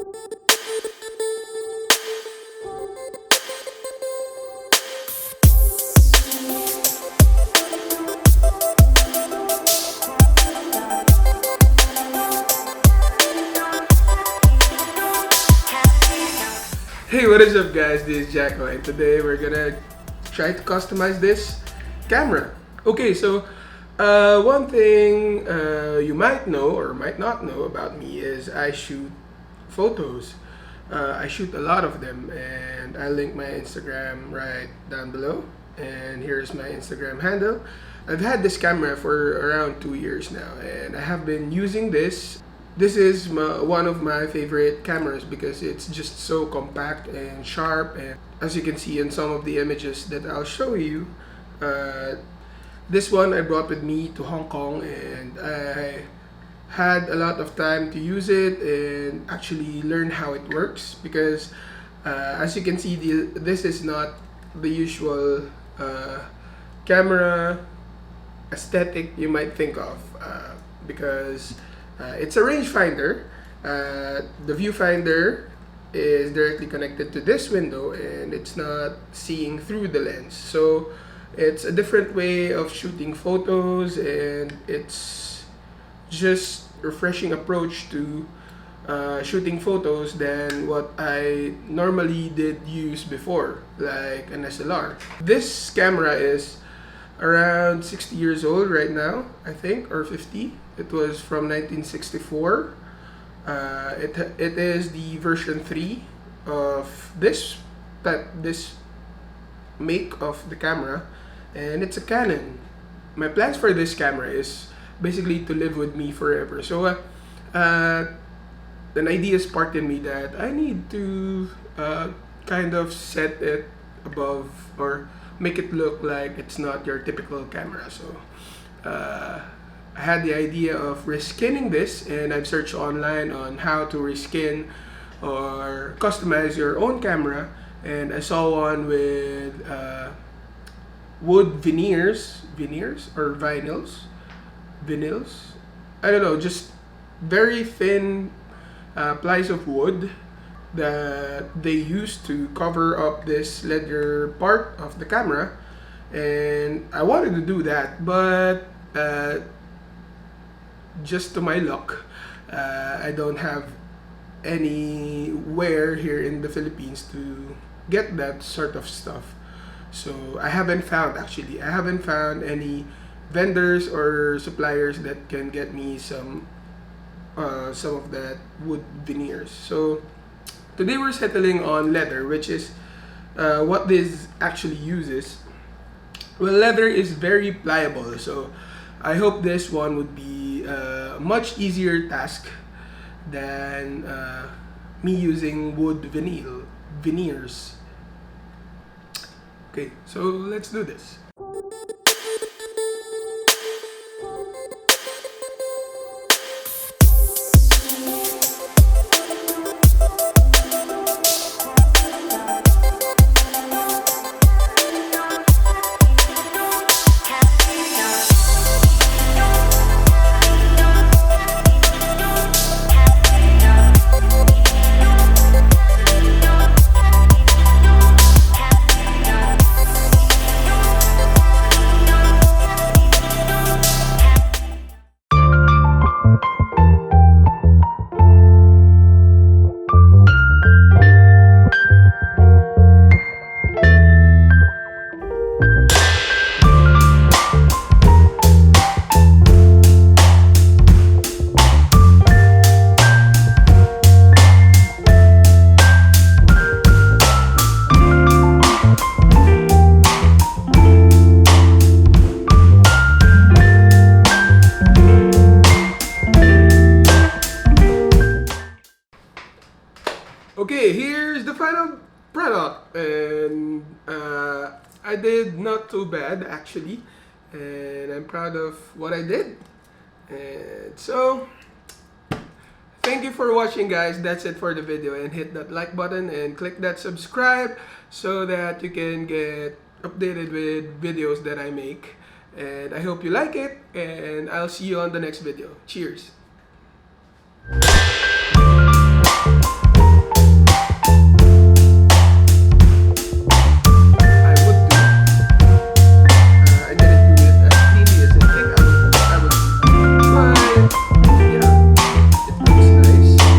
Hey, what is up guys, this is Jacko and today we're gonna try to customize this camera. Okay, so one thing you might know or might not know about me is I shoot photos. I shoot a lot of them and I'll link my Instagram right down below, and here's my Instagram handle. I've had this camera for around 2 years now and I have been using this. This is one of my favorite cameras because it's just so compact and sharp, and as you can see in some of the images that I'll show you, this one I brought with me to Hong Kong and I had a lot of time to use it and actually learn how it works, because as you can see, this is not the usual camera aesthetic you might think of, because it's a rangefinder. The viewfinder is directly connected to this window and it's not seeing through the lens. So it's a different way of shooting photos, and it's just a refreshing approach to shooting photos than what I normally did use before, like an SLR. This camera is around 60 years old right now, I think, or 50. It was from 1964. It is the version 3 of this make of the camera, and it's a Canon. My plans for this camera is basically to live with me forever. So an idea sparked in me that I need to kind of set it above or make it look like it's not your typical camera. So I had the idea of reskinning this, and I've searched online on how to reskin or customize your own camera, and I saw one with wood vinyls or vinyls, I don't know, just very thin plies of wood that they used to cover up this leather part of the camera, and I wanted to do that, but just to my luck, I don't have anywhere here in the Philippines to get that sort of stuff. So I haven't found any vendors or suppliers that can get me some of that wood veneers. So today we're settling on leather, which is what this actually uses. Well, leather is very pliable, so I hope this one would be a much easier task than me using wood veneers. Okay, so let's do this. Okay, here's the final product, and I did not too bad actually, and I'm proud of what I did. And so thank you for watching, guys. That's it for the video, and hit that like button and click that subscribe so that you can get updated with videos that I make. And I hope you like it, and I'll see you on the next video. Cheers.